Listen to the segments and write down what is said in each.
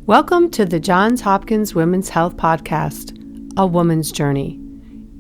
Welcome to the Johns Hopkins Women's Health Podcast, A Woman's Journey,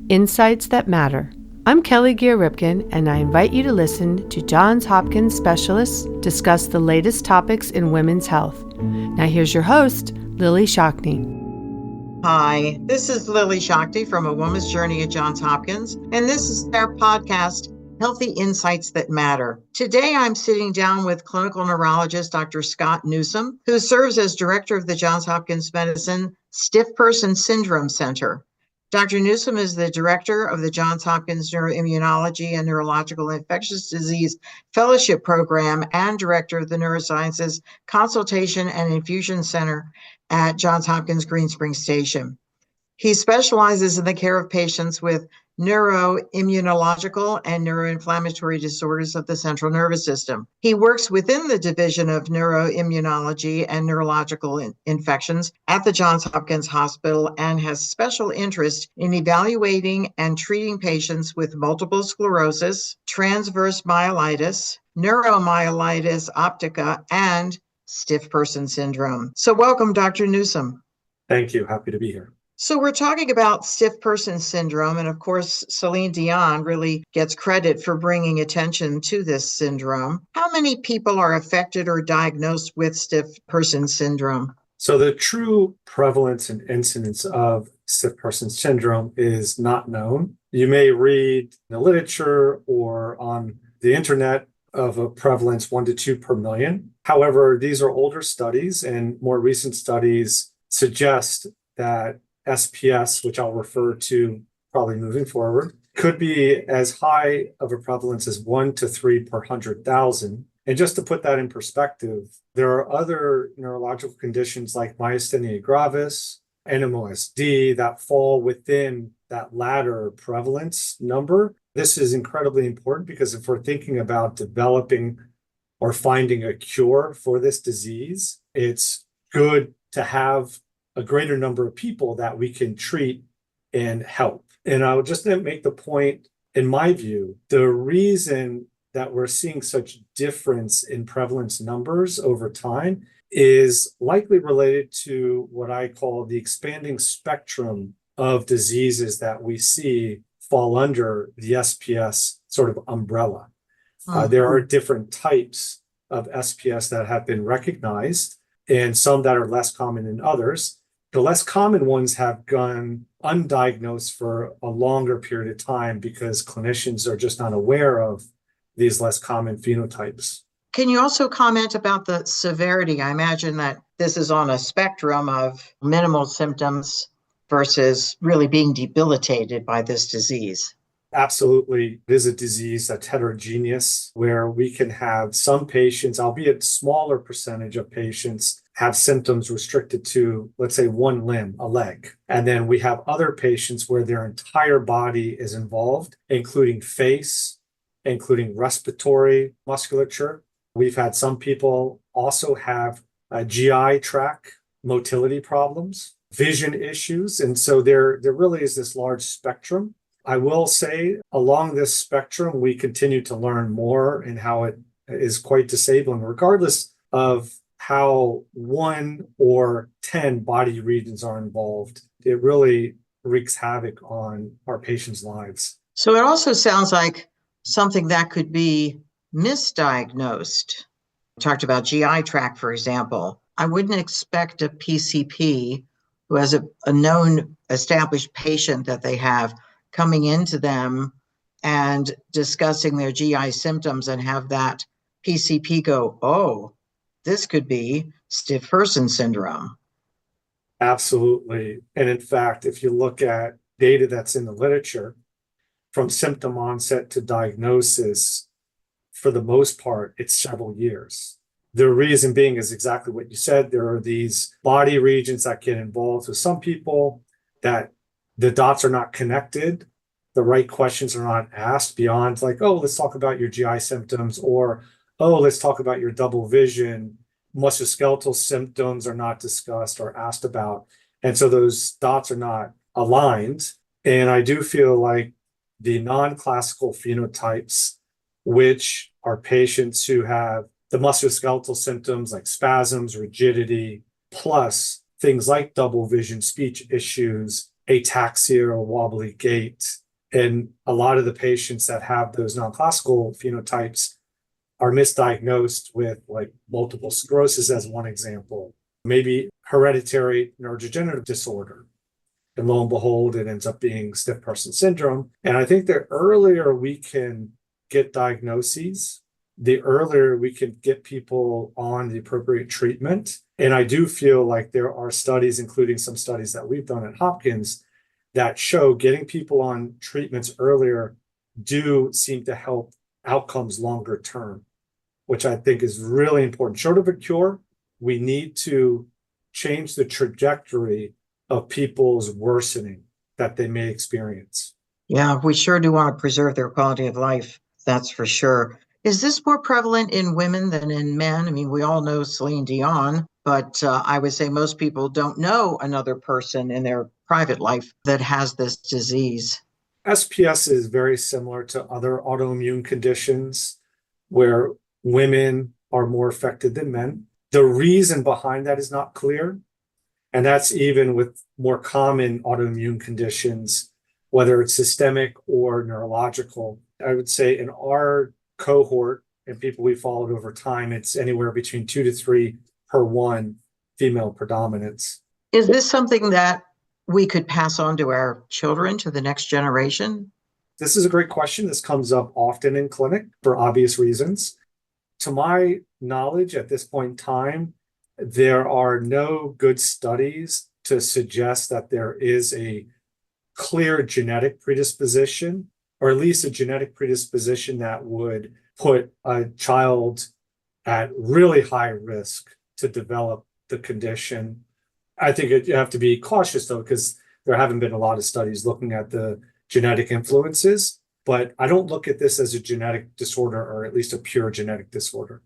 Insights That Matter. I'm Kelly Gear-Ripken, and I invite you to listen to Johns Hopkins specialists discuss the latest topics in women's health. Now here's your host, Lily Shockney. Hi, this is Lily Shockney from A Woman's Journey at Johns Hopkins, and this is our podcast, Healthy Insights That Matter. Today, I'm sitting down with clinical neurologist Dr. Scott Newsome, who serves as director of the Johns Hopkins Medicine Stiff Person Syndrome Center. Dr. Newsome is the director of the Johns Hopkins Neuroimmunology and Neurological Infectious Disease Fellowship Program and director of the Neurosciences Consultation and Infusion Center at Johns Hopkins Green Springs Station. He specializes in the care of patients with neuroimmunological and neuroinflammatory disorders of the central nervous system. He works within the Division of Neuroimmunology and Neurological Infections at the Johns Hopkins Hospital and has special interest in evaluating and treating patients with multiple sclerosis, transverse myelitis, neuromyelitis optica, and stiff person syndrome. So welcome, Dr. Newsome. Thank you. Happy to be here. So we're talking about stiff person syndrome, and of course, Celine Dion really gets credit for bringing attention to this syndrome. How many people are affected or diagnosed with stiff person syndrome? So the true prevalence and incidence of stiff person syndrome is not known. You may read in the literature or on the internet of a prevalence 1 to 2 per million. However, these are older studies, and more recent studies suggest that SPS, which I'll refer to probably moving forward, could be as high of a prevalence as 1 to 3 per 100,000. And just to put that in perspective, there are other neurological conditions like myasthenia gravis, NMOSD that fall within that latter prevalence number. This is incredibly important because if we're thinking about developing or finding a cure for this disease, it's good to have a greater number of people that we can treat and help. And I would just make the point, in my view, the reason that we're seeing such difference in prevalence numbers over time is likely related to what I call the expanding spectrum of diseases that we see fall under the SPS sort of umbrella. There are different types of SPS that have been recognized and some that are less common than others. The less common ones have gone undiagnosed for a longer period of time because clinicians are just not aware of these less common phenotypes. Can you also comment about the severity? I imagine that this is on a spectrum of minimal symptoms versus really being debilitated by this disease. Absolutely. It is a disease that's heterogeneous where we can have some patients, albeit smaller percentage of patients, have symptoms restricted to, let's say, one limb, a leg. And then we have other patients where their entire body is involved, including face, including respiratory musculature. We've had some people also have GI tract motility problems, vision issues. And so there really is this large spectrum. I will say along this spectrum, we continue to learn more and how it is quite disabling, regardless of how 1 or 10 body regions are involved. It really wreaks havoc on our patients' lives. So it also sounds like something that could be misdiagnosed. We talked about GI tract, for example. I wouldn't expect a PCP who has a known established patient that they have coming into them and discussing their GI symptoms and have that PCP go, oh, this could be stiff person syndrome. Absolutely. And in fact, if you look at data that's in the literature, from symptom onset to diagnosis, for the most part, it's several years. The reason being is exactly what you said. There are these body regions that get involved with some people that the dots are not connected. The right questions are not asked beyond like, oh, let's talk about your GI symptoms, or, oh, let's talk about your double vision. Musculoskeletal symptoms are not discussed or asked about. And so those dots are not aligned. And I do feel like the non-classical phenotypes which are patients who have the musculoskeletal symptoms like spasms, rigidity, plus things like double vision, speech issues, ataxia or wobbly gait. And a lot of the patients that have those non-classical phenotypes are misdiagnosed with like multiple sclerosis as one example, maybe hereditary neurodegenerative disorder. And lo and behold, it ends up being stiff person syndrome. And I think the earlier we can get diagnoses, the earlier we can get people on the appropriate treatment. And I do feel like there are studies, including some studies that we've done at Hopkins, that show getting people on treatments earlier do seem to help outcomes longer term, which I think is really important. Short of a cure, we need to change the trajectory of people's worsening that they may experience. Yeah, we sure do want to preserve their quality of life. That's for sure. Is this more prevalent in women than in men? I mean, we all know Celine Dion, but I would say most people don't know another person in their private life that has this disease. SPS is very similar to other autoimmune conditions where women are more affected than men. The reason behind that is not clear. And that's even with more common autoimmune conditions, whether it's systemic or neurological. I would say in our cohort and people we followed over time, it's anywhere between 2 to 3 per 1 female predominance. Is this something that we could pass on to our children, to the next generation? This is a great question. This comes up often in clinic for obvious reasons. To my knowledge, at this point in time, there are no good studies to suggest that there is a clear genetic predisposition, or at least a genetic predisposition that would put a child at really high risk to develop the condition. I think you have to be cautious, though, because there haven't been a lot of studies looking at the genetic influences, but I don't look at this as a genetic disorder, or at least a pure genetic disorder.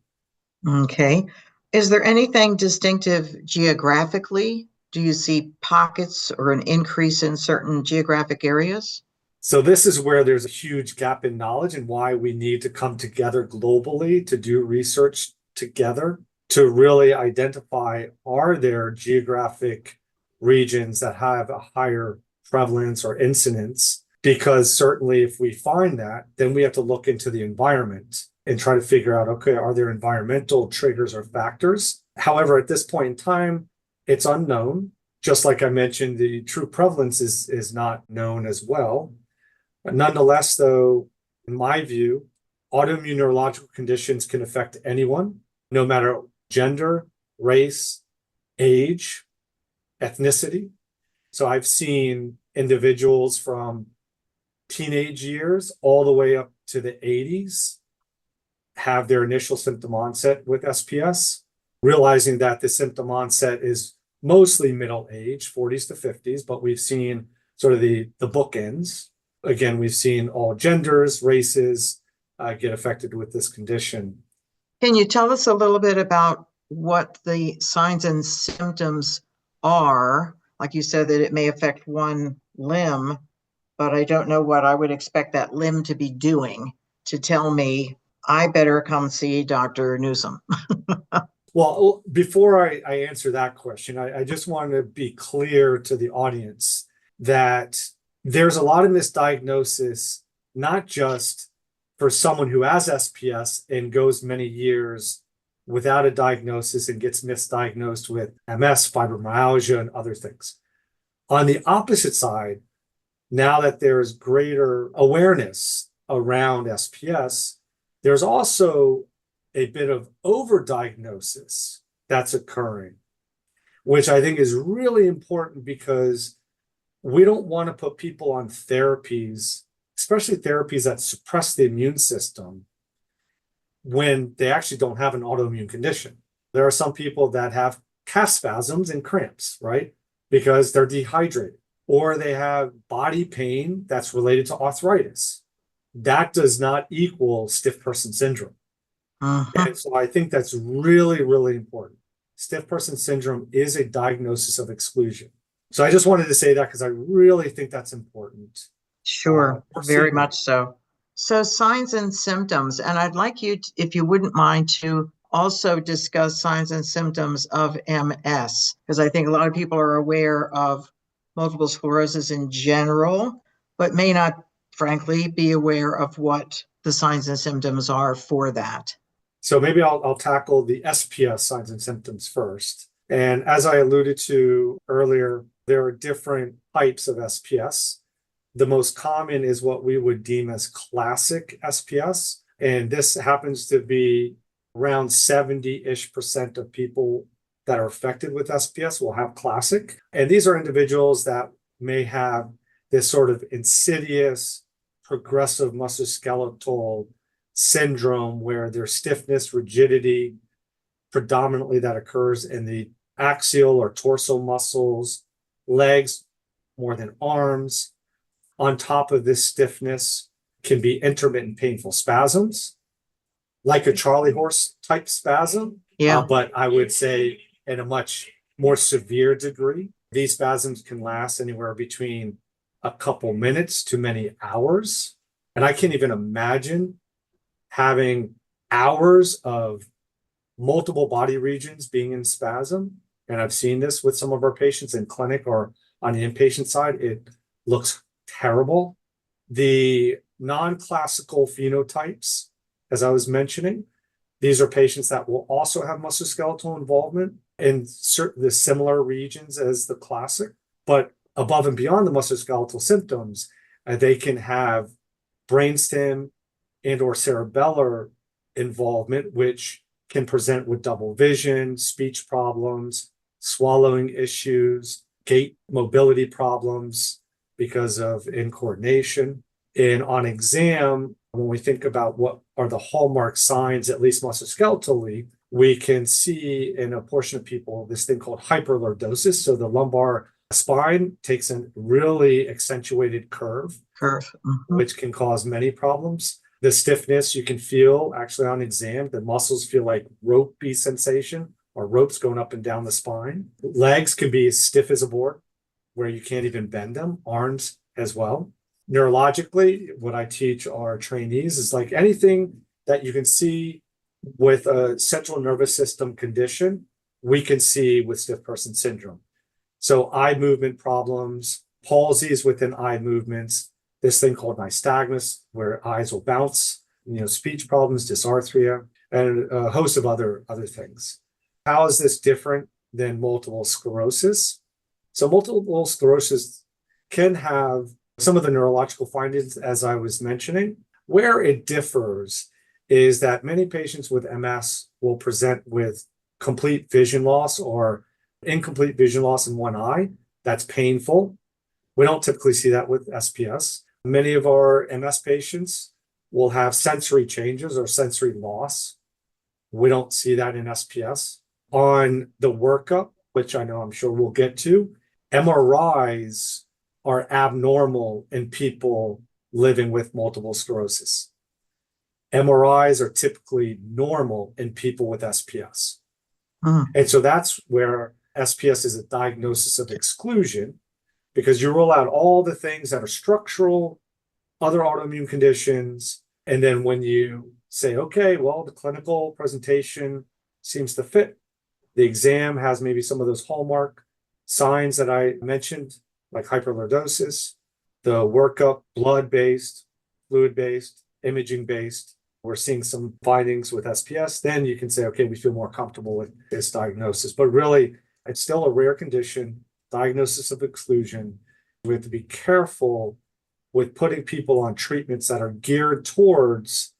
Okay. Is there anything distinctive geographically? Do you see pockets or an increase in certain geographic areas? So this is where there's a huge gap in knowledge and why we need to come together globally to do research together to really identify, are there geographic regions that have a higher prevalence or incidence? Because certainly if we find that, then we have to look into the environment and try to figure out, okay, are there environmental triggers or factors? However, at this point in time, it's unknown. Just like I mentioned, the true prevalence is not known as well. But nonetheless, though, in my view, autoimmune neurological conditions can affect anyone, no matter gender, race, age, ethnicity. So I've seen individuals from teenage years all the way up to the 80s have their initial symptom onset with SPS, realizing that the symptom onset is mostly middle age, 40s to 50s, but we've seen sort of the bookends. Again, we've seen all genders, races get affected with this condition. Can you tell us a little bit about what the signs and symptoms are? Like you said, that it may affect one limb, but I don't know what I would expect that limb to be doing to tell me I better come see Dr. Newsom. Well, before I answer that question, I just want to be clear to the audience that there's a lot of misdiagnosis, not just for someone who has SPS and goes many years without a diagnosis and gets misdiagnosed with MS, fibromyalgia, and other things. On the opposite side, now that there's greater awareness around SPS, there's also a bit of overdiagnosis that's occurring, which I think is really important because we don't want to put people on therapies, especially therapies that suppress the immune system, when they actually don't have an autoimmune condition. There are some people that have calf spasms and cramps, right? Because they're dehydrated, or they have body pain that's related to arthritis. That does not equal stiff person syndrome. And so I think that's really, really important. Stiff person syndrome is a diagnosis of exclusion. So I just wanted to say that because I really think that's important. Sure, very much so. So, signs and symptoms, and I'd like you, if you wouldn't mind, to also discuss signs and symptoms of MS, because I think a lot of people are aware of multiple sclerosis in general, but may not, frankly, be aware of what the signs and symptoms are for that. So maybe I'll tackle the SPS signs and symptoms first. And as I alluded to earlier, there are different types of SPS. The most common is what we would deem as classic SPS. And this happens to be around 70-ish% of people that are affected with SPS will have classic. And these are individuals that may have this sort of insidious, progressive musculoskeletal syndrome where there's stiffness, rigidity, predominantly that occurs in the axial or torso muscles, legs more than arms. On top of this stiffness can be intermittent painful spasms, like a Charlie horse type spasm, but I would say in a much more severe degree. These spasms can last anywhere between a couple minutes to many hours. And I can't even imagine having hours of multiple body regions being in spasm. And I've seen this with some of our patients in clinic or on the inpatient side. It looks terrible. The non-classical phenotypes, as I was mentioning, these are patients that will also have musculoskeletal involvement in certain the similar regions as the classic, but above and beyond the musculoskeletal symptoms, they can have brainstem and or cerebellar involvement, which can present with double vision, speech problems, swallowing issues, gait mobility problems because of incoordination. And on exam, when we think about what are the hallmark signs, at least musculoskeletally, we can see in a portion of people this thing called hyperlordosis. So the lumbar spine takes a really accentuated curve, which can cause many problems. The stiffness you can feel actually on exam, the muscles feel like ropey sensation or ropes going up and down the spine. Legs can be as stiff as a board where you can't even bend them, arms as well. Neurologically, what I teach our trainees is like anything that you can see with a central nervous system condition, we can see with stiff person syndrome. So eye movement problems, palsies within eye movements, this thing called nystagmus, where eyes will bounce, speech problems, dysarthria, and a host of other things. How is this different than multiple sclerosis? So multiple sclerosis can have some of the neurological findings, as I was mentioning. Where it differs is that many patients with MS will present with complete vision loss or incomplete vision loss in one eye. That's painful. We don't typically see that with SPS. Many of our MS patients will have sensory changes or sensory loss. We don't see that in SPS. On the workup, which I know I'm sure we'll get to, MRIs are abnormal in people living with multiple sclerosis. MRIs are typically normal in people with SPS. And so that's where SPS is a diagnosis of exclusion, because you rule out all the things that are structural, other autoimmune conditions. And then when you say, okay, well, the clinical presentation seems to fit, the exam has maybe some of those hallmark signs that I mentioned, like hyperlordosis, the workup, blood-based, fluid-based, imaging-based. We're seeing some findings with SPS. Then you can say, okay, we feel more comfortable with this diagnosis. But really, it's still a rare condition, diagnosis of exclusion. We have to be careful with putting people on treatments that are geared towards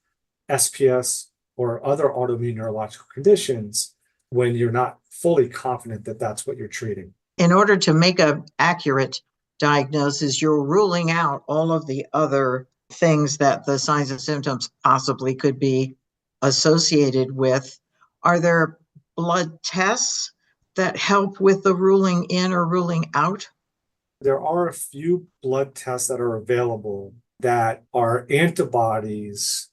SPS or other autoimmune neurological conditions when you're not fully confident that that's what you're treating. In order to make an accurate diagnosis, you're ruling out all of the other things that the signs and symptoms possibly could be associated with. Are there blood tests that help with the ruling in or ruling out? There are a few blood tests that are available that are antibodies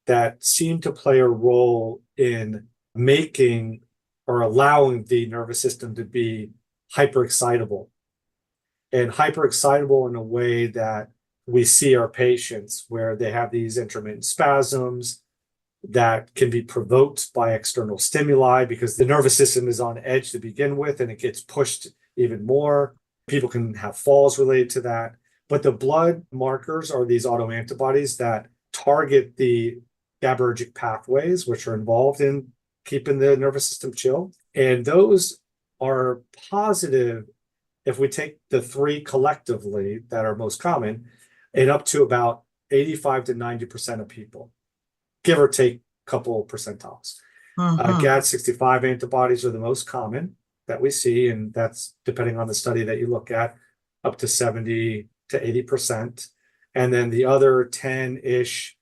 that seem to play a role in making or allowing the nervous system to be hyperexcitable, and hyperexcitable in a way that we see our patients where they have these intermittent spasms that can be provoked by external stimuli because the nervous system is on edge to begin with and it gets pushed even more. People can have falls related to that. But the blood markers are these autoantibodies that target the GABAergic pathways, which are involved in keeping the nervous system chill. And those are positive if we take the three collectively that are most common, and up to about 85 to 90% of people, give or take a couple of percentiles. GAD65 antibodies are the most common that we see, and that's depending on the study that you look at, up to 70 to 80%. And then the other 10-ish,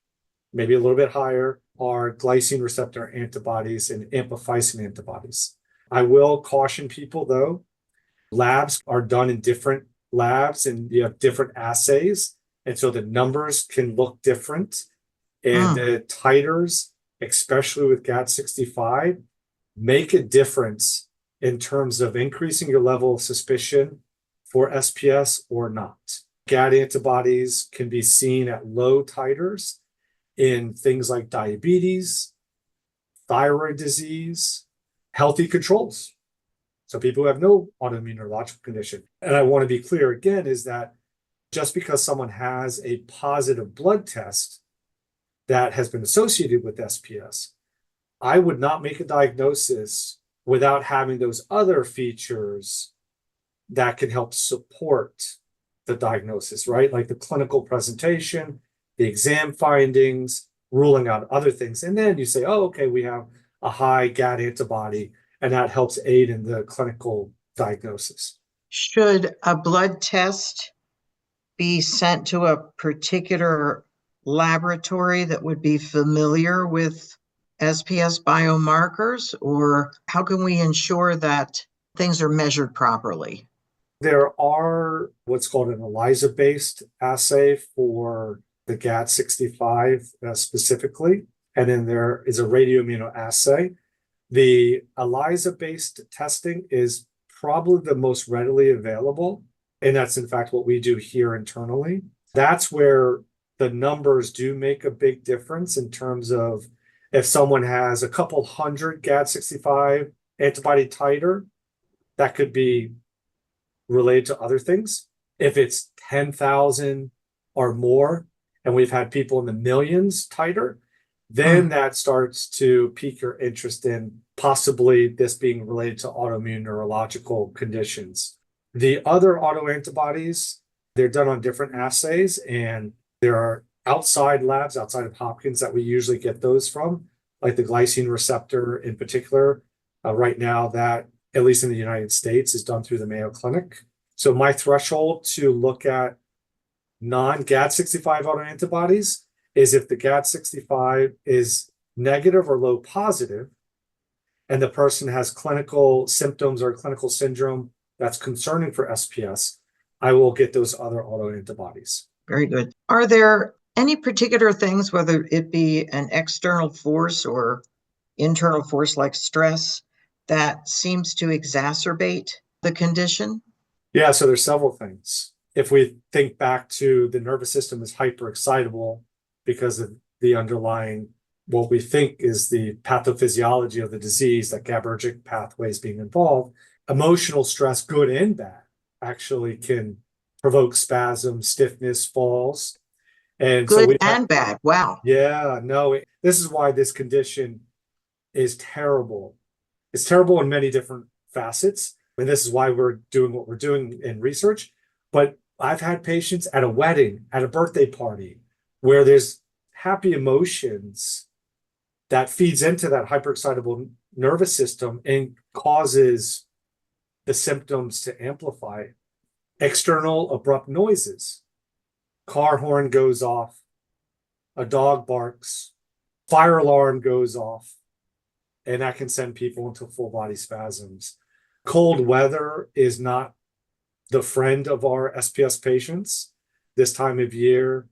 maybe a little bit higher, are glycine receptor antibodies and amphotericin antibodies. I will caution people, though, labs are done in different labs and you have different assays. And so the numbers can look different. And the titers, especially with GAD65, make a difference in terms of increasing your level of suspicion for SPS or not. GAD antibodies can be seen at low titers in things like diabetes, thyroid disease, healthy controls. So people who have no autoimmune neurological condition. And I want to be clear again is that just because someone has a positive blood test that has been associated with SPS, I would not make a diagnosis without having those other features that can help support the diagnosis, right? Like the clinical presentation, the exam findings, ruling out other things. And then you say, oh, okay, we have a high GAD antibody, and that helps aid in the clinical diagnosis. Should a blood test be sent to a particular laboratory that would be familiar with SPS biomarkers, or how can we ensure that things are measured properly? There are what's called an ELISA-based assay for the GAD65 specifically, and then there is a radioimmunoassay. The ELISA-based testing is probably the most readily available, and that's in fact what we do here internally. That's where the numbers do make a big difference in terms of if someone has a couple hundred GAD65 antibody titer, that could be related to other things. If it's 10,000 or more, and we've had people in the millions titer, then that starts to pique your interest in possibly this being related to autoimmune neurological conditions. The other autoantibodies, they're done on different assays, and there are outside labs outside of Hopkins that we usually get those from, like the glycine receptor in particular. Right now, that, at least in the United States, is done through the Mayo Clinic. So my threshold to look at non-GAD65 autoantibodies is if the GAD65 is negative or low positive, and the person has clinical symptoms or clinical syndrome that's concerning for SPS, I will get those other autoantibodies. Very good. Are there any particular things, whether it be an external force or internal force like stress, that seems to exacerbate the condition? Yeah, so there's several things. If we think back to the nervous system is hyperexcitable because of the underlying, what we think is the pathophysiology of the disease, that GABAergic pathways being involved, emotional stress, good and bad, actually can provoke spasms, stiffness, falls. And good so and bad. Wow. Yeah, no, this is why this condition is terrible. It's terrible in many different facets. And this is why we're doing what we're doing in research. But I've had patients at a wedding, at a birthday party, where there's happy emotions that feeds into that hyperexcitable nervous system and causes the symptoms to amplify. External abrupt noises. Car horn goes off, a dog barks, fire alarm goes off, and that can send people into full body spasms. Cold weather is not the friend of our SPS patients. This time of year,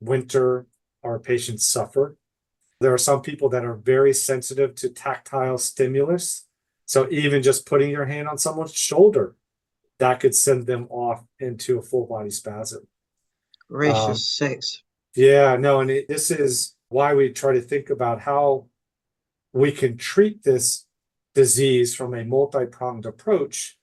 winter, our patients suffer. There are some people that are very sensitive to tactile stimulus. So even just putting your hand on someone's shoulder, that could send them off into a full body spasm. Gracious sakes. Yeah, no, and this is why we try to think about how we can treat this disease from a multi-pronged approach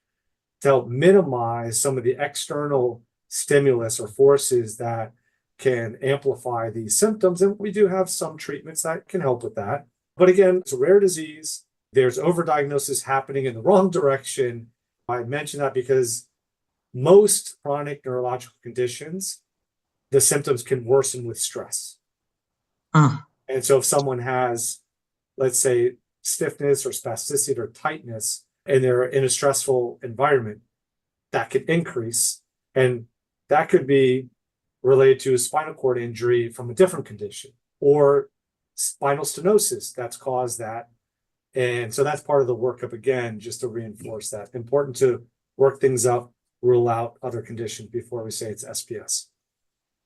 to help minimize some of the external stimulus or forces that can amplify these symptoms. And we do have some treatments that can help with that. But again, it's a rare disease. There's overdiagnosis happening in the wrong direction. I mention that because most chronic neurological conditions, the symptoms can worsen with stress. And so if someone has, let's say, stiffness or spasticity or tightness, and they're in a stressful environment, that could increase. And that could be related to a spinal cord injury from a different condition or spinal stenosis that's caused that. And so that's part of the workup, again, just to reinforce that. Important to work things up, rule out other conditions before we say it's SPS.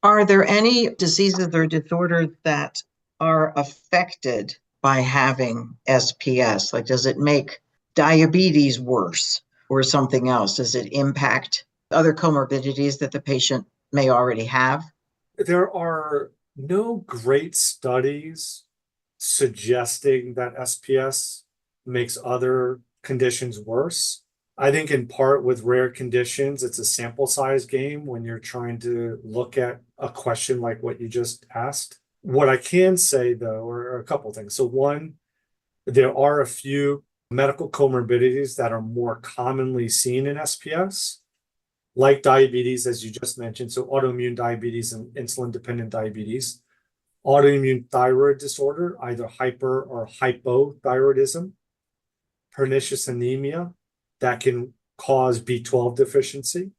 Are there any diseases or disorders that are affected by having SPS? Like, does it make diabetes worse or something else? Does it impact other comorbidities that the patient may already have? There are no great studies suggesting that SPS makes other conditions worse. I think in part with rare conditions, it's a sample size game when you're trying to look at a question like what you just asked. What I can say, though, are a couple things. So one, there are a few medical comorbidities that are more commonly seen in SPS, like diabetes, as you just mentioned. So autoimmune diabetes and insulin-dependent diabetes, autoimmune thyroid disorder, either hyper or hypothyroidism, pernicious anemia that can cause B12 deficiency.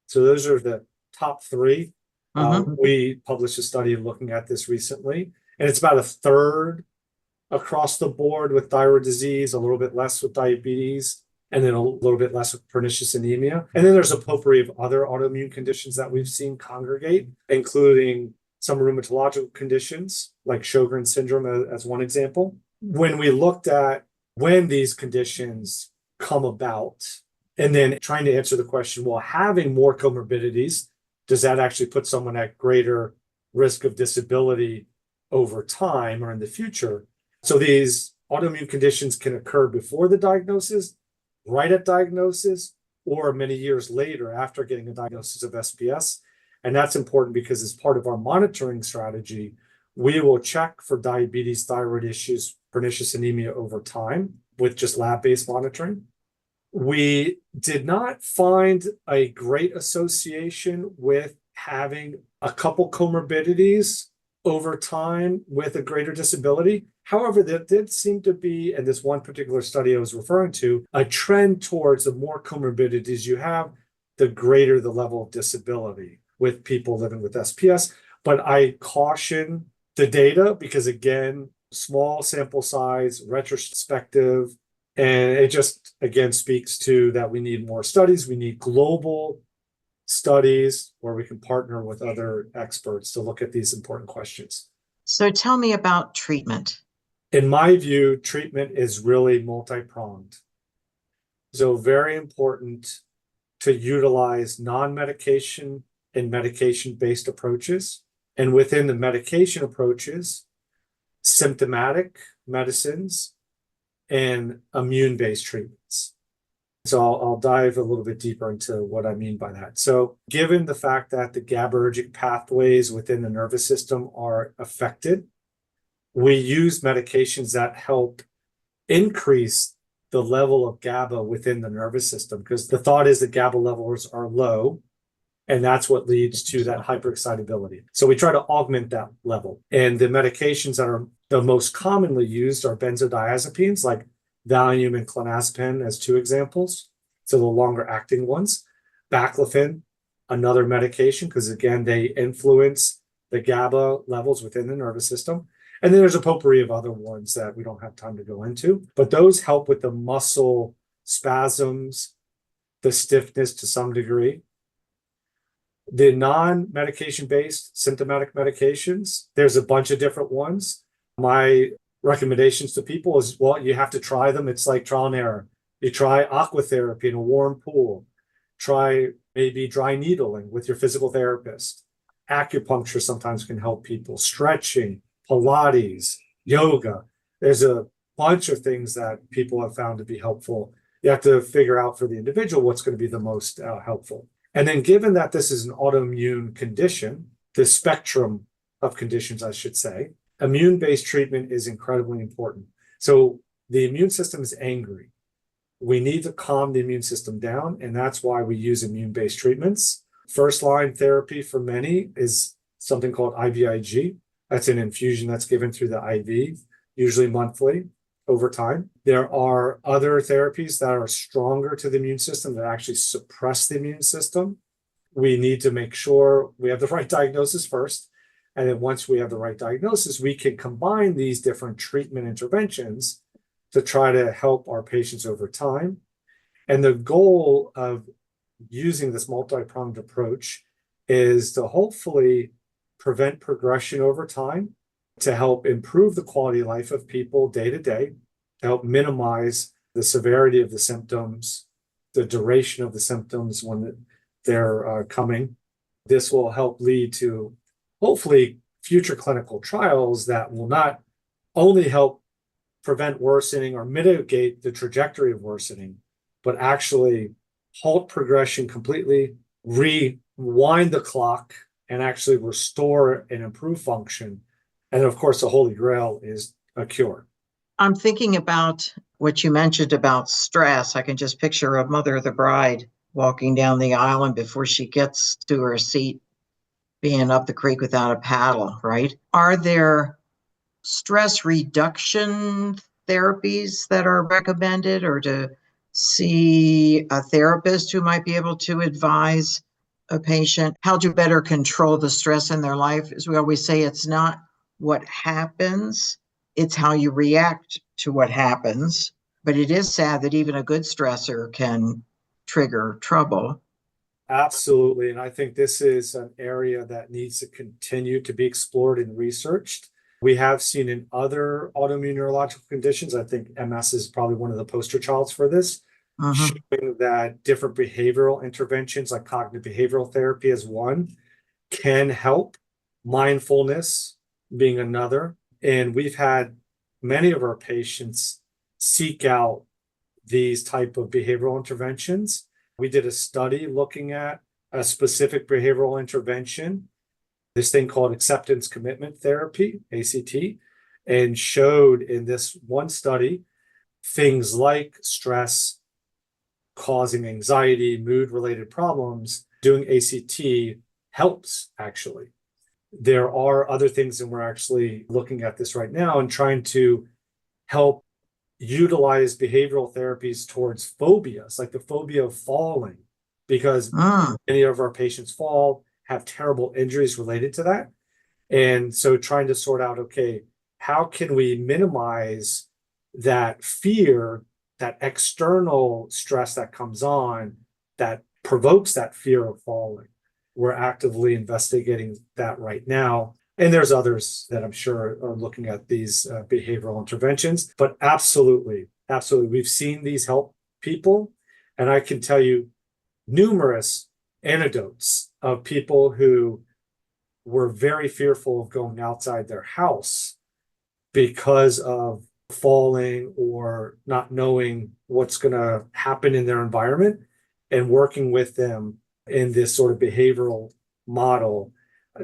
So those are the top three. We published a study looking at this recently, and it's about a third across the board with thyroid disease, a little bit less with diabetes, and then a little bit less with pernicious anemia. And then there's a potpourri of other autoimmune conditions that we've seen congregate, including some rheumatological conditions like Sjogren's syndrome as one example. When we looked at when these conditions come about, and then trying to answer the question, well, having more comorbidities, does that actually put someone at greater risk of disability over time or in the future? So these autoimmune conditions can occur before the diagnosis, right at diagnosis, or many years later after getting a diagnosis of SPS. And that's important because as part of our monitoring strategy, we will check for diabetes, thyroid issues, pernicious anemia over time with just lab-based monitoring. We did not find a great association with having a couple comorbidities over time with a greater disability. However, there did seem to be, in this one particular study I was referring to, a trend towards the more comorbidities you have, the greater the level of disability with people living with SPS. But I caution the data because, again, small sample size, retrospective, and it just, again, speaks to that we need more studies. We need global studies where we can partner with other experts to look at these important questions. So tell me about treatment. In my view, treatment is really multi-pronged. So very important to utilize non-medication and medication-based approaches. And within the medication approaches, symptomatic medicines and immune-based treatments. So I'll dive a little bit deeper into what I mean by that. So given the fact that the GABAergic pathways within the nervous system are affected, we use medications that help increase the level of GABA within the nervous system, because the thought is that GABA levels are low, and that's what leads to that hyperexcitability. So we try to augment that level. And the medications that are the most commonly used are benzodiazepines, like Valium and clonazepam as two examples. So the longer acting ones. Baclofen, another medication, because again, they influence the GABA levels within the nervous system. And then there's a potpourri of other ones that we don't have time to go into, but those help with the muscle spasms, the stiffness to some degree. The non-medication based symptomatic medications, there's a bunch of different ones. My recommendations to people is, well, you have to try them. It's like trial and error. You try aqua therapy in a warm pool. Try maybe dry needling with your physical therapist. Acupuncture sometimes can help people, stretching, Pilates, yoga. There's a bunch of things that people have found to be helpful. You have to figure out for the individual what's going to be the most helpful. And then given that this is an autoimmune condition, the spectrum of conditions, I should say, immune-based treatment is incredibly important. So the immune system is angry. We need to calm the immune system down, and that's why we use immune-based treatments. First-line therapy for many is something called IVIG. That's an infusion that's given through the IV, usually monthly over time. There are other therapies that are stronger to the immune system that actually suppress the immune system. We need to make sure we have the right diagnosis first. And then once we have the right diagnosis, we can combine these different treatment interventions to try to help our patients over time. And the goal of using this multi-pronged approach is to hopefully prevent progression over time, to help improve the quality of life of people day to day, to help minimize the severity of the symptoms, the duration of the symptoms when they're coming. This will help lead to hopefully future clinical trials that will not only help prevent worsening or mitigate the trajectory of worsening, but actually halt progression completely, rewind the clock, and actually restore and improve function. And of course, the Holy Grail is a cure. I'm thinking about what you mentioned about stress. I can just picture a mother of the bride walking down the aisle, and before she gets to her seat, being up the creek without a paddle, right? Are there stress reduction therapies that are recommended, or to see a therapist who might be able to advise a patient how to better control the stress in their life? As we always say, it's not what happens, it's how you react to what happens. But it is sad that even a good stressor can trigger trouble. Absolutely. And I think this is an area that needs to continue to be explored and researched. We have seen in other autoimmune neurological conditions, I think MS is probably one of the poster childs for this, showing that different behavioral interventions like cognitive behavioral therapy as one can help, mindfulness being another. And we've had many of our patients seek out these type of behavioral interventions. We did a study looking at a specific behavioral intervention, this thing called acceptance commitment therapy, ACT, and showed in this one study things like stress causing anxiety, mood-related problems. Doing ACT helps, actually. There are other things, and we're actually looking at this right now and trying to help utilize behavioral therapies towards phobias, like the phobia of falling, because many of our patients fall, have terrible injuries related to that. And so trying to sort out, okay, how can we minimize that fear, that external stress that comes on that provokes that fear of falling? We're actively investigating that right now. And there's others that I'm sure are looking at these behavioral interventions. But absolutely, we've seen these help people. And I can tell you numerous anecdotes of people who were very fearful of going outside their house because of falling or not knowing what's going to happen in their environment, and working with them in this sort of behavioral model.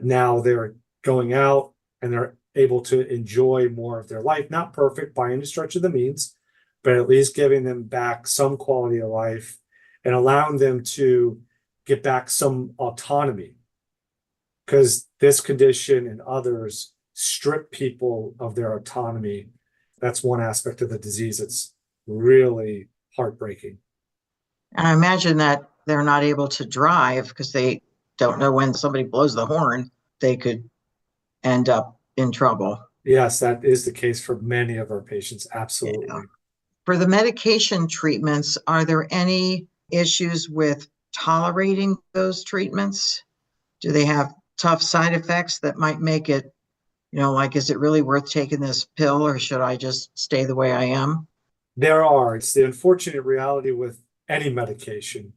Now they're going out and they're able to enjoy more of their life, not perfect by any stretch of the means, but at least giving them back some quality of life and allowing them to get back some autonomy, because this condition and others strip people of their autonomy. That's one aspect of the disease that's really heartbreaking. And I imagine that they're not able to drive because they don't know when somebody blows the horn, they could end up in trouble. Yes, that is the case for many of our patients. Absolutely. Yeah. For the medication treatments, are there any issues with tolerating those treatments? Do they have tough side effects that might make it, like, is it really worth taking this pill, or should I just stay the way I am? There are. It's the unfortunate reality with any medication.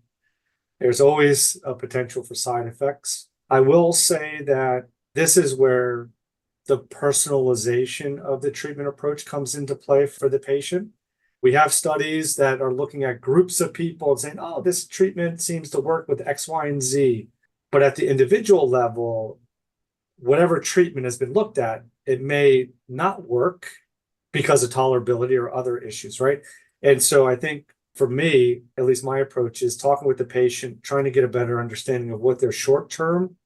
There's always a potential for side effects. I will say that this is where the personalization of the treatment approach comes into play for the patient. We have studies that are looking at groups of people and saying, oh, this treatment seems to work with X, Y, and Z. But at the individual level, whatever treatment has been looked at, it may not work because of tolerability or other issues, right? And so I think for me, at least my approach is talking with the patient, trying to get a better understanding of what their short-term,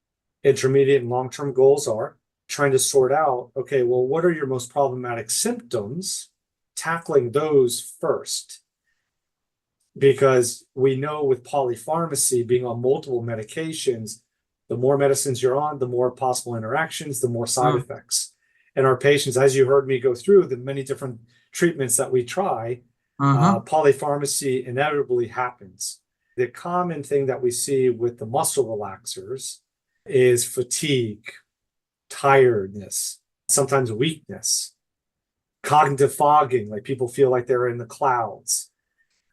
intermediate, and long-term goals are, trying to sort out, okay, well, what are your most problematic symptoms? Tackling those first. Because we know with polypharmacy, being on multiple medications, the more medicines you're on, the more possible interactions, the more side effects. And our patients, as you heard me go through the many different treatments that we try, polypharmacy inevitably happens. The common thing that we see with the muscle relaxers is fatigue, tiredness, sometimes weakness, cognitive fogging, like people feel like they're in the clouds.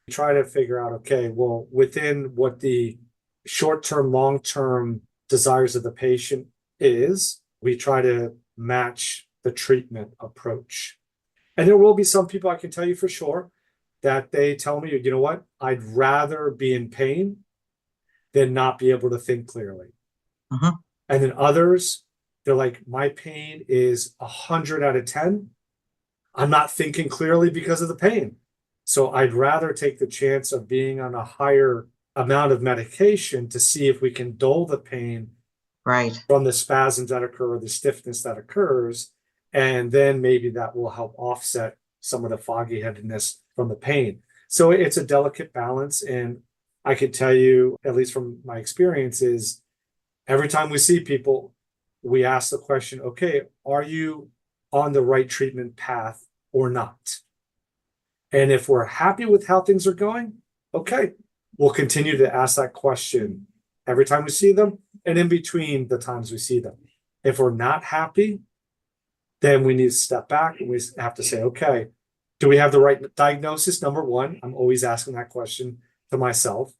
We try to figure out, okay, well, within what the short-term, long-term desires of the patient is, we try to match the treatment approach. And there will be some people, I can tell you for sure, that they tell me, you know what, I'd rather be in pain than not be able to think clearly. And then others, they're like, my pain is 100 out of 10. I'm not thinking clearly because of the pain. So I'd rather take the chance of being on a higher amount of medication to see if we can dull the pain from the spasms that occur, or the stiffness that occurs. And then maybe that will help offset some of the foggy headedness from the pain. So it's a delicate balance. And I could tell you, at least from my experience, is every time we see people, we ask the question, okay, are you on the right treatment path or not? And if we're happy with how things are going, okay, we'll continue to ask that question every time we see them and in between the times we see them. If we're not happy, then we need to step back and we have to say, okay, do we have the right diagnosis? Number one, I'm always asking that question to myself.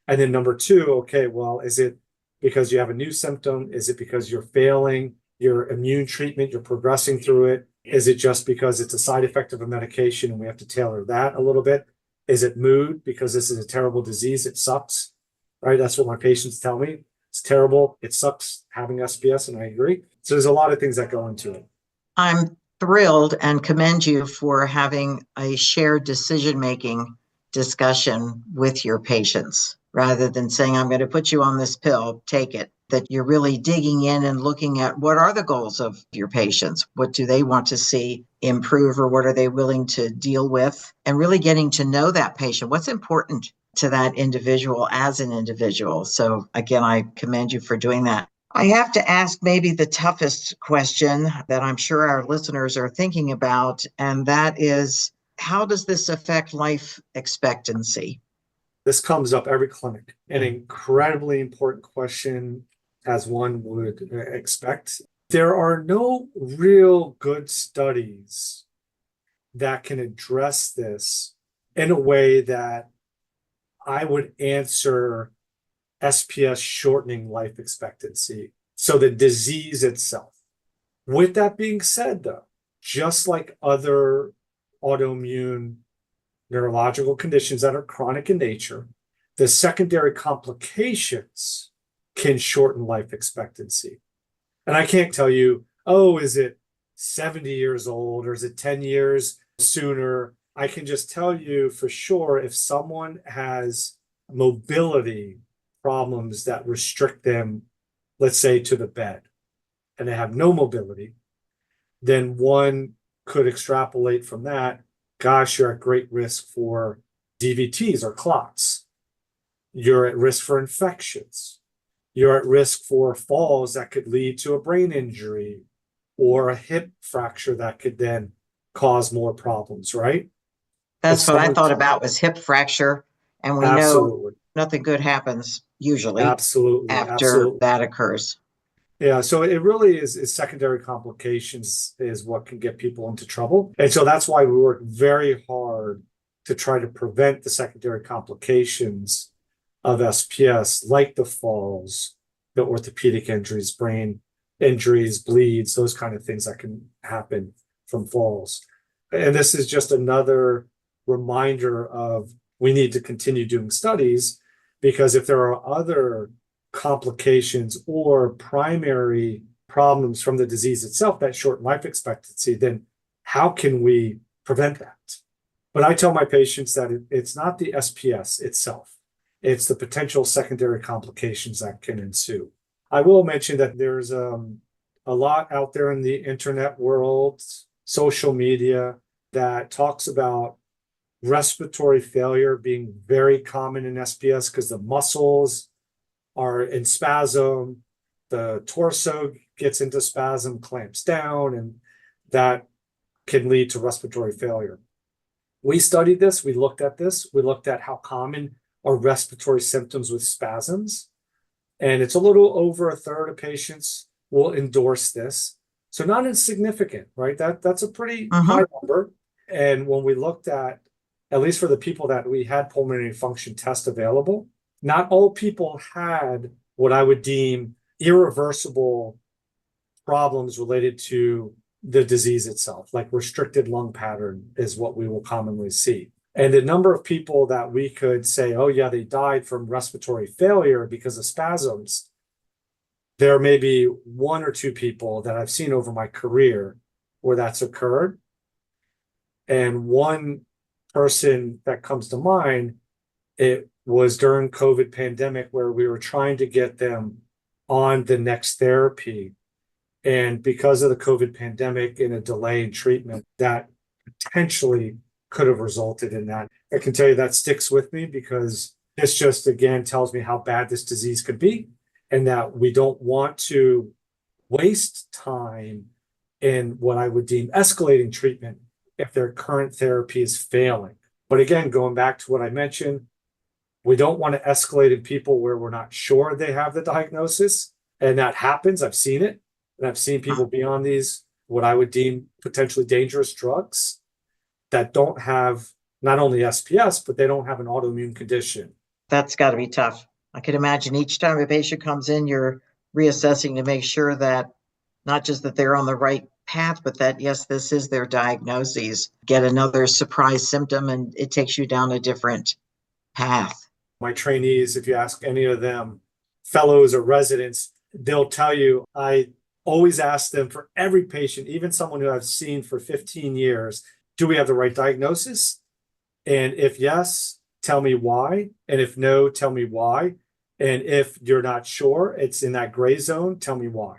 And then number two, okay, well, is it because you have a new symptom? Is it because you're failing your immune treatment? You're progressing through it? Is it just because it's a side effect of a medication and we have to tailor that a little bit? Is it mood because this is a terrible disease? It sucks, right? That's what my patients tell me. It's terrible. It sucks having SPS, and I agree. So there's a lot of things that go into it. I'm thrilled and commend you for having a shared decision-making discussion with your patients rather than saying, I'm going to put you on this pill, take it. That you're really digging in and looking at what are the goals of your patients? What do they want to see improve, or what are they willing to deal with? And really getting to know that patient. What's important to that individual as an individual? So again, I commend you for doing that. I have to ask maybe the toughest question that I'm sure our listeners are thinking about, and that is, how does this affect life expectancy? This comes up every clinic. An incredibly important question, as one would expect. There are no real good studies that can address this in a way that I would answer SPS shortening life expectancy. So the disease itself. With that being said, though, just like other autoimmune neurological conditions that are chronic in nature, the secondary complications can shorten life expectancy. And I can't tell you, oh, is it 70 years old or is it 10 years sooner? I can just tell you for sure, if someone has mobility problems that restrict them, let's say, to the bed, and they have no mobility, then one could extrapolate from that, gosh, you're at great risk for DVTs or clots. You're at risk for infections. You're at risk for falls that could lead to a brain injury or a hip fracture that could then cause more problems, right? That's what I thought about, was hip fracture. And we know nothing good happens usually after that occurs. Yeah, so it really is secondary complications is what can get people into trouble. And so that's why we work very hard to try to prevent the secondary complications of SPS, like the falls, the orthopedic injuries, brain injuries, bleeds, those kind of things that can happen from falls. And this is just another reminder of we need to continue doing studies, because if there are other complications or primary problems from the disease itself that shorten life expectancy, then how can we prevent that? But I tell my patients that it's not the SPS itself, it's the potential secondary complications that can ensue. I will mention that there's a lot out there in the internet world, social media, that talks about respiratory failure being very common in SPS because the muscles are in spasm, the torso gets into spasm, clamps down, and that can lead to respiratory failure. We studied this, we looked at this, we looked at how common are respiratory symptoms with spasms, and it's a little over a third of patients will endorse this. So not insignificant, right? That's a pretty high number. And when we looked at least for the people that we had pulmonary function test available, not all people had what I would deem irreversible problems related to the disease itself, like restricted lung pattern is what we will commonly see. And the number of people that we could say, oh yeah, they died from respiratory failure because of spasms, there may be one or two people that I've seen over my career where that's occurred. And one person that comes to mind, it was during COVID pandemic where we were trying to get them on the next therapy. And because of the COVID pandemic and a delay in treatment, that potentially could have resulted in that. I can tell you that sticks with me because this just, again, tells me how bad this disease could be and that we don't want to waste time in what I would deem escalating treatment if their current therapy is failing. But again, going back to what I mentioned, we don't want to escalate in people where we're not sure they have the diagnosis. And that happens. I've seen it. And I've seen people be on these, what I would deem potentially dangerous drugs that don't have not only SPS, but they don't have an autoimmune condition. That's got to be tough. I can imagine each time a patient comes in, you're reassessing to make sure that not just that they're on the right path, but that, yes, this is their diagnosis. Get another surprise symptom and it takes you down a different path. My trainees, if you ask any of them, fellows or residents, they'll tell you, I always ask them for every patient, even someone who I've seen for 15 years, do we have the right diagnosis? And if yes, tell me why. And if no, tell me why. And if you're not sure, it's in that gray zone, tell me why.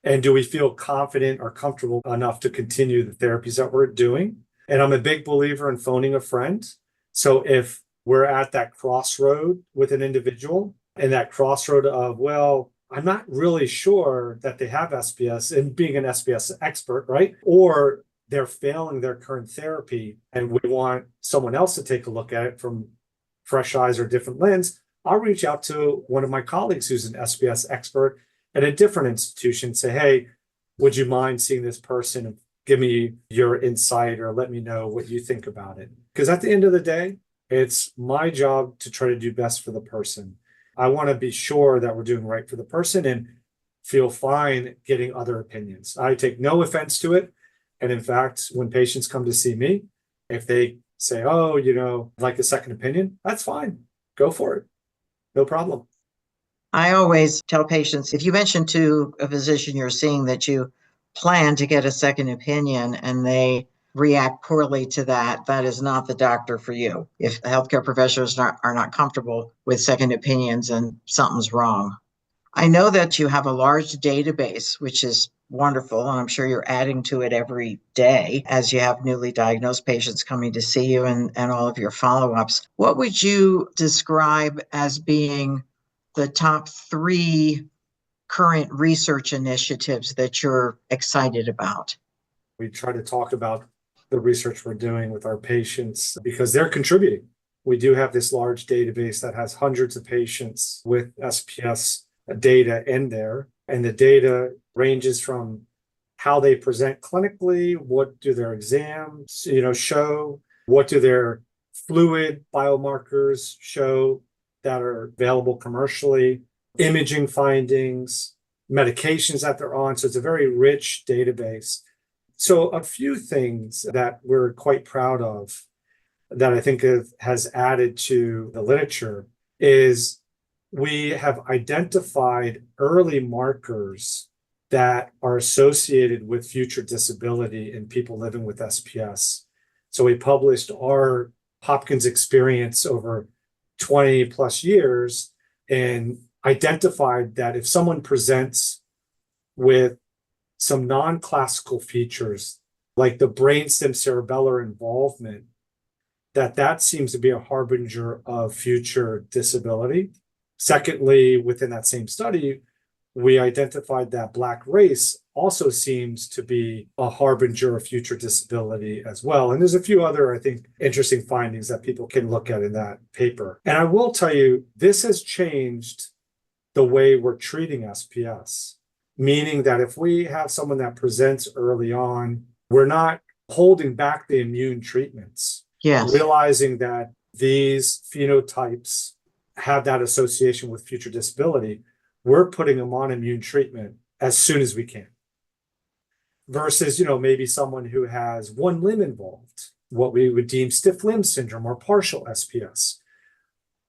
And do we feel confident or comfortable enough to continue the therapies that we're doing? And I'm a big believer in phoning a friend. So if we're at that crossroad with an individual and that crossroad of, well, I'm not really sure that they have SPS and being an SPS expert, right? Or they're failing their current therapy and we want someone else to take a look at it from fresh eyes or different lens, I'll reach out to one of my colleagues who's an SPS expert at a different institution, say, hey, would you mind seeing this person and give me your insight or let me know what you think about it? Because at the end of the day, it's my job to try to do best for the person. I want to be sure that we're doing right for the person and feel fine getting other opinions. I take no offense to it. And in fact, when patients come to see me, if they say, oh, I'd like a second opinion, that's fine. Go for it. No problem. I always tell patients, if you mention to a physician you're seeing that you plan to get a second opinion and they react poorly to that, that is not the doctor for you. If healthcare professionals are not comfortable with second opinions, and something's wrong. I know that you have a large database, which is wonderful, and I'm sure you're adding to it every day as you have newly diagnosed patients coming to see you and all of your follow-ups. What would you describe as being the top 3 current research initiatives that you're excited about? We try to talk about the research we're doing with our patients because they're contributing. We do have this large database that has hundreds of patients with SPS data in there. And the data ranges from how they present clinically, what do their exams, show, what do their fluid biomarkers show that are available commercially, imaging findings, medications that they're on. So it's a very rich database. So a few things that we're quite proud of that I think has added to the literature is we have identified early markers that are associated with future disability in people living with SPS. So we published our Hopkins experience over 20 plus years and identified that if someone presents with some non-classical features like the brainstem cerebellar involvement, that seems to be a harbinger of future disability. Secondly, within that same study, we identified that Black race also seems to be a harbinger of future disability as well. And there's a few other, I think, interesting findings that people can look at in that paper. And I will tell you, this has changed the way we're treating SPS, meaning that if we have someone that presents early on, we're not holding back the immune treatments. Yes. Realizing that these phenotypes have that association with future disability, we're putting them on immune treatment as soon as we can. Versus, maybe someone who has one limb involved, what we would deem stiff limb syndrome or partial SPS.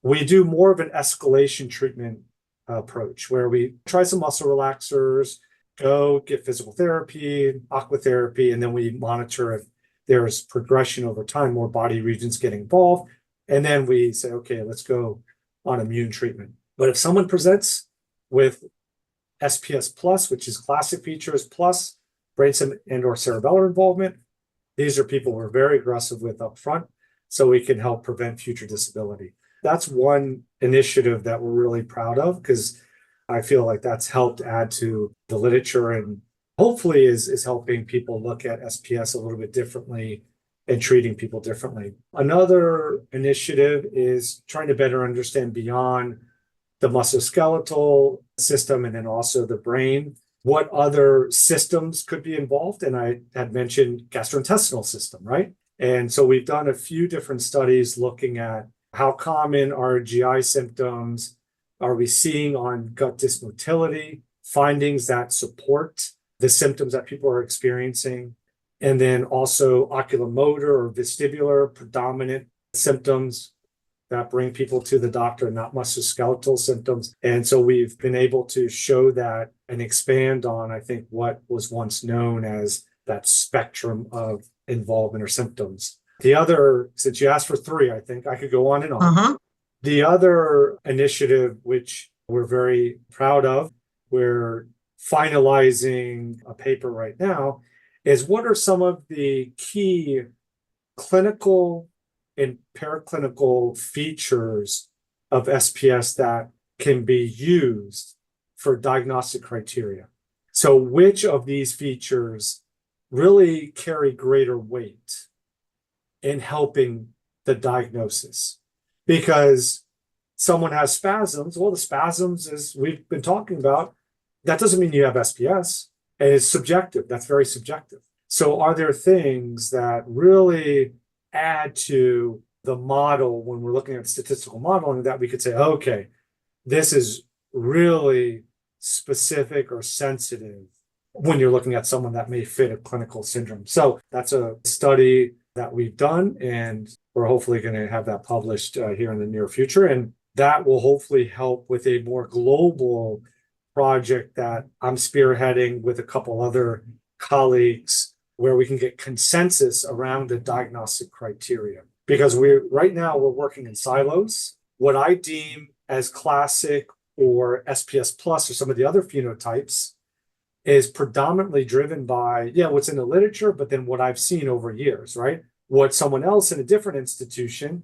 We do more of an escalation treatment approach where we try some muscle relaxers, go get physical therapy, aquatherapy, and then we monitor if there's progression over time, more body regions get involved. And then we say, okay, let's go on immune treatment. But if someone presents with SPS plus, which is classic features plus brainstem and or cerebellar involvement, these are people we're very aggressive with up front so we can help prevent future disability. That's one initiative that we're really proud of because I feel like that's helped add to the literature and hopefully is helping people look at SPS a little bit differently and treating people differently. Another initiative is trying to better understand beyond the musculoskeletal system and then also the brain, what other systems could be involved. And I had mentioned gastrointestinal system, right? And so we've done a few different studies looking at how common are GI symptoms, are we seeing on gut dysmotility, findings that support the symptoms that people are experiencing, and then also oculomotor or vestibular predominant symptoms that bring people to the doctor, not musculoskeletal symptoms. And so we've been able to show that and expand on, I think, what was once known as that spectrum of involvement or symptoms. The other, since you asked for three, I think I could go on and on. Uh-huh. The other initiative, which we're very proud of, we're finalizing a paper right now, is what are some of the key clinical and paraclinical features of SPS that can be used for diagnostic criteria. So which of these features really carry greater weight in helping the diagnosis? Because someone has spasms, well, the spasms, as we've been talking about, that doesn't mean you have SPS, and it's subjective. That's very subjective. So are there things that really add to the model when we're looking at statistical modeling that we could say, okay, this is really specific or sensitive when you're looking at someone that may fit a clinical syndrome? So that's a study that we've done, and we're hopefully going to have that published here in the near future. And that will hopefully help with a more global project that I'm spearheading with a couple other colleagues where we can get consensus around the diagnostic criteria. Because right now we're working in silos. What I deem as classic or SPS plus or some of the other phenotypes is predominantly driven by, what's in the literature, but then what I've seen over years, right? What someone else in a different institution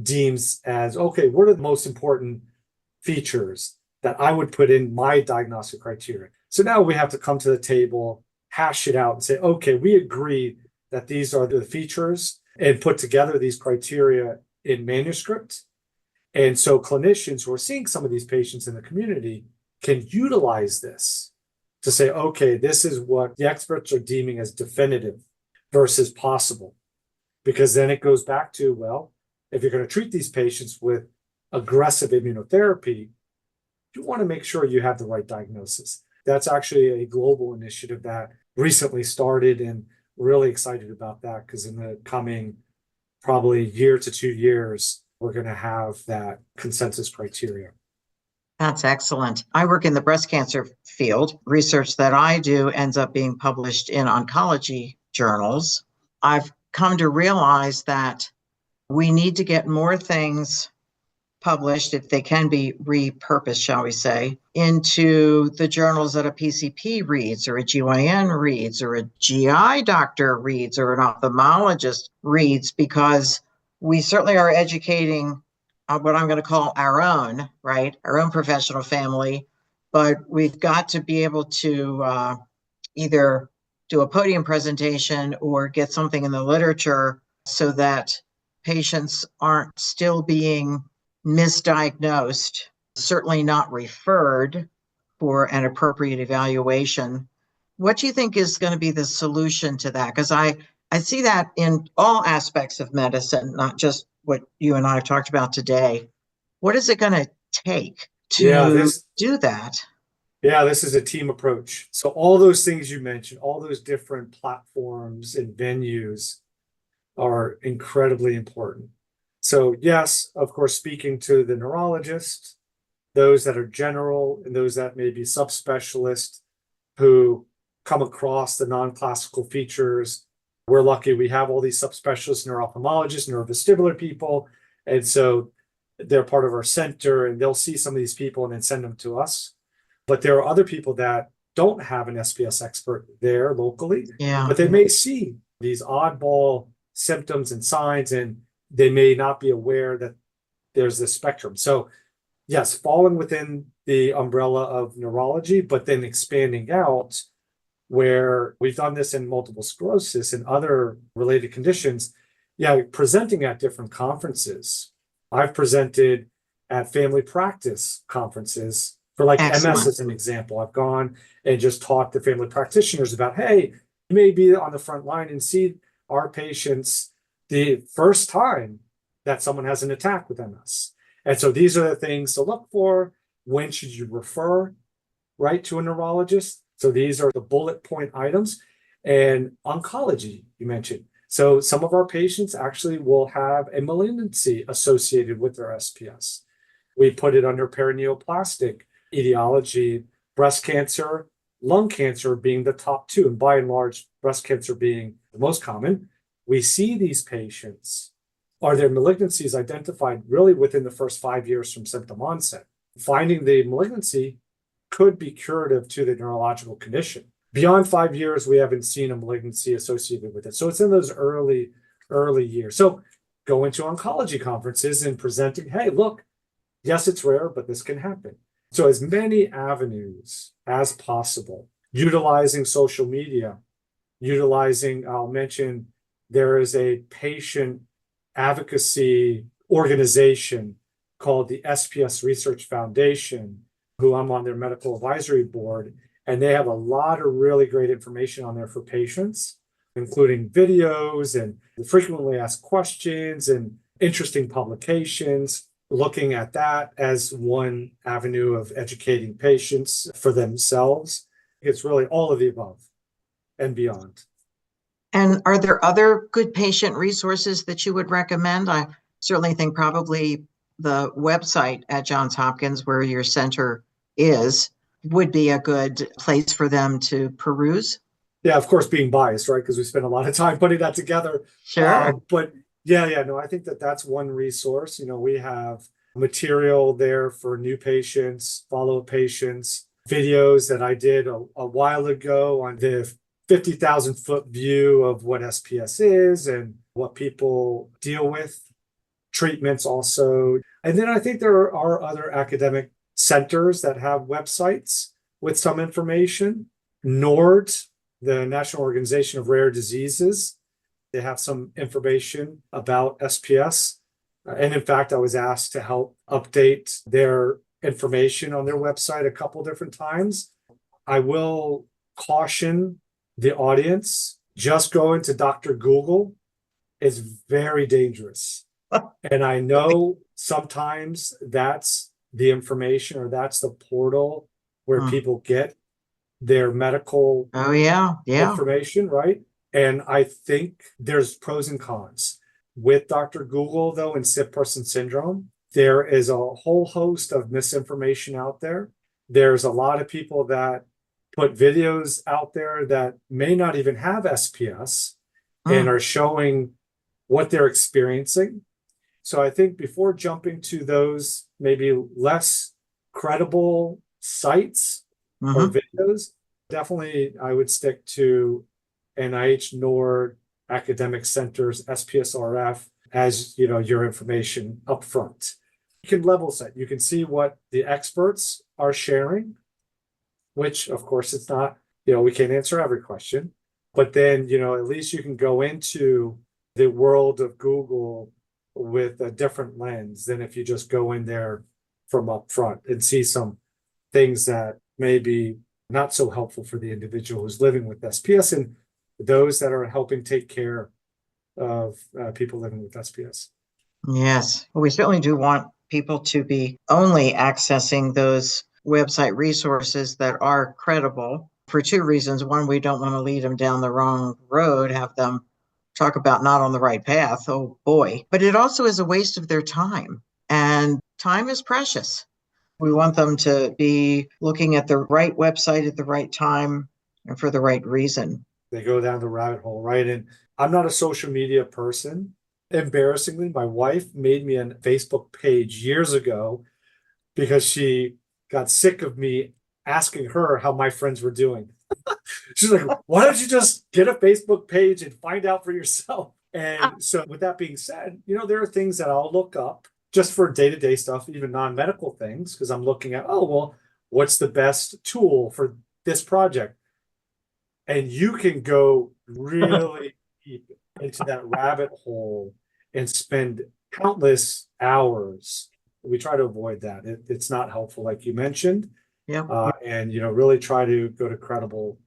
deems as, okay, what are the most important features that I would put in my diagnostic criteria? So now we have to come to the table, hash it out and say, okay, we agree that these are the features and put together these criteria in manuscript. And so clinicians who are seeing some of these patients in the community can utilize this to say, okay, this is what the experts are deeming as definitive versus possible. Because then it goes back to, well, if you're going to treat these patients with aggressive immunotherapy, you want to make sure you have the right diagnosis. That's actually a global initiative that recently started, and really excited about that because in the coming probably year to 2 years, we're going to have that consensus criteria. That's excellent. I work in the breast cancer field. Research that I do ends up being published in oncology journals. I've come to realize that we need to get more things published, if they can be repurposed, shall we say, into the journals that a PCP reads, or a GYN reads, or a GI doctor reads, or an ophthalmologist reads, because we certainly are educating what I'm going to call our own, right? Our own professional family. But we've got to be able to either do a podium presentation or get something in the literature so that patients aren't still being misdiagnosed, certainly not referred for an appropriate evaluation. What do you think is going to be the solution to that? Because I see that in all aspects of medicine, not just what you and I have talked about today. What is it going to take to do that? Yeah, this is a team approach. So all those things you mentioned, all those different platforms and venues are incredibly important. So yes, of course, speaking to the neurologist, those that are general and those that may be subspecialist who come across the non-classical features. We're lucky we have all these subspecialists, neuro-ophthalmologists, neurovestibular people. And so they're part of our center and they'll see some of these people and then send them to us. But there are other people that don't have an SPS expert there locally, but they may see these oddball symptoms and signs, and they may not be aware that there's this spectrum. So yes, falling within the umbrella of neurology, but then expanding out where we've done this in multiple sclerosis and other related conditions. Yeah, presenting at different conferences. I've presented at family practice conferences for like MS as an example. I've gone and just talked to family practitioners about, hey, you may be on the front line and see our patients the first time that someone has an attack with MS. And so these are the things to look for. When should you refer, right, to a neurologist? So these are the bullet point items. And oncology, you mentioned. So some of our patients actually will have a malignancy associated with their SPS. We put it under perineoplastic etiology, breast cancer, lung cancer being the top two, and by and large, breast cancer being the most common. We see these patients. Are their malignancies identified really within the first 5 years from symptom onset? Finding the malignancy could be curative to the neurological condition. Beyond 5 years, we haven't seen a malignancy associated with it. So it's in those early years. So going to oncology conferences and presenting, hey, look, yes, it's rare, but this can happen. So as many avenues as possible, utilizing social media, I'll mention there is a patient advocacy organization called the SPS Research Foundation, who I'm on their medical advisory board, and they have a lot of really great information on there for patients, including videos and frequently asked questions and interesting publications, looking at that as one avenue of educating patients for themselves. It's really all of the above and beyond. And are there other good patient resources that you would recommend? I certainly think probably the website at Johns Hopkins, where your center is, would be a good place for them to peruse. Yeah, of course, being biased, right? Because we spend a lot of time putting that together. Sure. But no, I think that's one resource. We have material there for new patients, follow-up patients, videos that I did a while ago on the 50,000 foot view of what SPS is and what people deal with, treatments also. And then I think there are other academic centers that have websites with some information. NORD, the National Organization of Rare Diseases, they have some information about SPS. And in fact, I was asked to help update their information on their website a couple different times. I will caution the audience, just going to Dr. Google is very dangerous. And I know sometimes that's the information, or that's the portal where Hmm. people get their medical Oh, yeah. Yeah. information, right? And I think there's pros and cons. With Dr. Google, though, and sick person syndrome, there is a whole host of misinformation out there. There's a lot of people that put videos out there that may not even have SPS and Hmm. are showing what they're experiencing. So I think before jumping to those maybe less credible sites or Hmm. videos, definitely I would stick to NIH, NORD, academic centers, SPSRF as your information up front. You can level set. You can see what the experts are sharing, which of course it's not, we can't answer every question. But then, at least you can go into the world of Google with a different lens than if you just go in there from up front and see some things that may be not so helpful for the individual who's living with SPS and those that are helping take care of people living with SPS. Yes. Well, we certainly do want people to be only accessing those website resources that are credible for two reasons. One, we don't want to lead them down the wrong road, have them talk about not on the right path. Oh boy. But it also is a waste of their time. And time is precious. We want them to be looking at the right website at the right time and for the right reason. They go down the rabbit hole, right? And I'm not a social media person. Embarrassingly, my wife made me a Facebook page years ago because she got sick of me asking her how my friends were doing. She's like, why don't you just get a Facebook page and find out for yourself? And so, with that being said, there are things that I'll look up just for day-to-day stuff, even non-medical things, because I'm looking at, oh, well, what's the best tool for this project? And you can go really deep into that rabbit hole and spend countless hours. We try to avoid that. It's not helpful, like you mentioned. Yeah, And really try to go to credible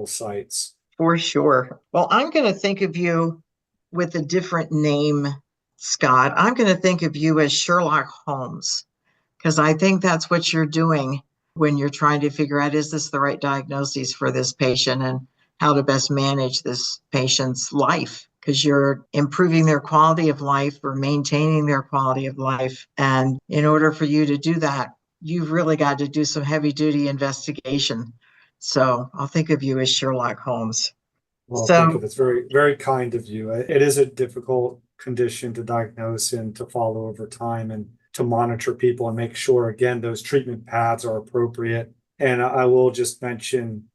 sites. for sure. Well, I'm going to think of you with a different name, Scott. I'm going to think of you as Sherlock Holmes because I think that's what you're doing when you're trying to figure out, is this the right diagnosis for this patient and how to best manage this patient's life? Because you're improving their quality of life or maintaining their quality of life. And in order for you to do that, you've really got to do some heavy duty investigation. So I'll think of you as Sherlock Holmes. Well, thank you. So That's very, very kind of you. It is a difficult condition to diagnose and to follow over time and to monitor people and make sure, again, those treatment paths are appropriate. And I will just mention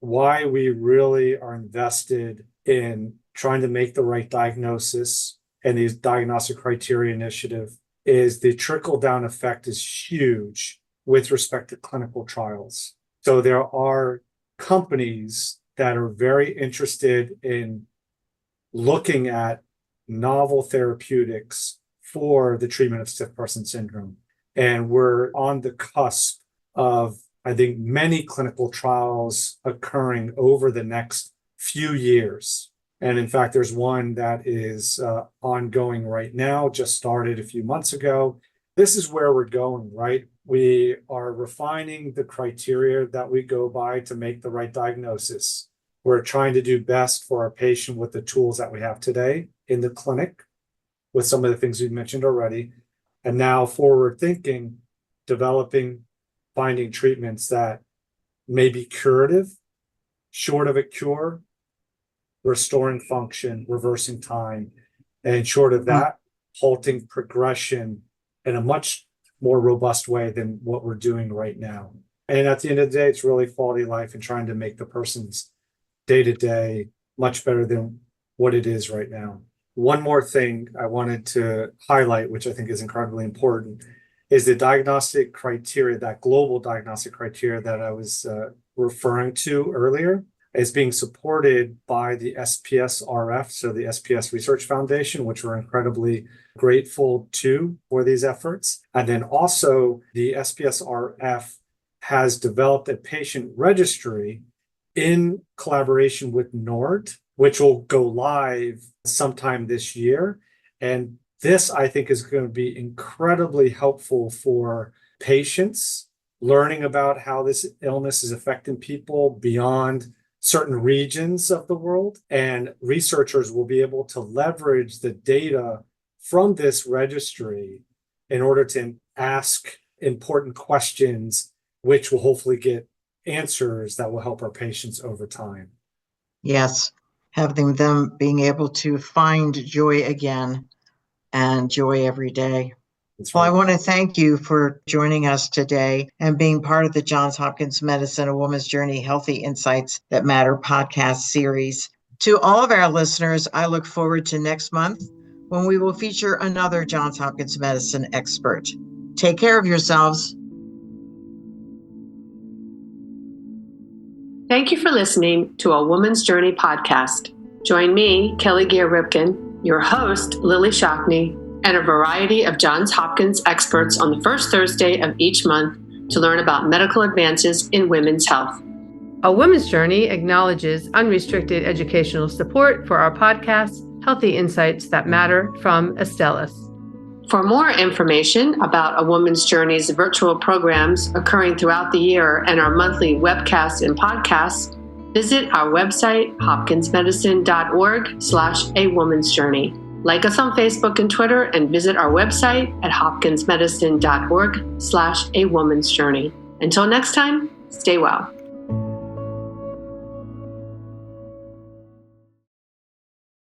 why we really are invested in trying to make the right diagnosis, and these diagnostic criteria initiative is the trickle down effect is huge with respect to clinical trials. So there are companies that are very interested in looking at novel therapeutics for the treatment of stiff person syndrome. And we're on the cusp of, I think, many clinical trials occurring over the next few years. And in fact, there's one that is ongoing right now, just started a few months ago. This is where we're going, right? We are refining the criteria that we go by to make the right diagnosis. We're trying to do best for our patient with the tools that we have today in the clinic, with some of the things we mentioned already. And now forward thinking, developing, finding treatments that may be curative, short of a cure, restoring function, reversing time, and short of that, halting progression in a much more robust way than what we're doing right now. And at the end of the day, it's really quality of life and trying to make the person's day-to-day much better than what it is right now. One more thing I wanted to highlight, which I think is incredibly important, is the diagnostic criteria, that global diagnostic criteria that I was referring to earlier, is being supported by the SPSRF, so the SPS Research Foundation, which we're incredibly grateful to for these efforts. And then also the SPSRF has developed a patient registry in collaboration with NORD, which will go live sometime this year. And this, I think, is going to be incredibly helpful for patients, learning about how this illness is affecting people beyond certain regions of the world. And researchers will be able to leverage the data from this registry in order to ask important questions, which will hopefully get answers that will help our patients over time. Yes, having them being able to find joy again and joy every day. That's Well, I right. want to thank you for joining us today and being part of the Johns Hopkins Medicine, A Woman's Journey, Healthy Insights That Matter podcast series. To all of our listeners, I look forward to next month when we will feature another Johns Hopkins Medicine expert. Take care of yourselves. Thank you for listening to A Woman's Journey podcast. Join me, Kelly Gear-Ripken, your host, Lily Shockney, and a variety of Johns Hopkins experts on the first Thursday of each month to learn about medical advances in women's health. A Woman's Journey acknowledges unrestricted educational support for our podcast, Healthy Insights That Matter from Astellas. For more information about A Woman's Journey's virtual programs occurring throughout the year and our monthly webcasts and podcasts, visit our website, hopkinsmedicine.org/awomansjourney. Like us on Facebook and Twitter, and visit our website at hopkinsmedicine.org/awomansjourney. Until next time, stay well.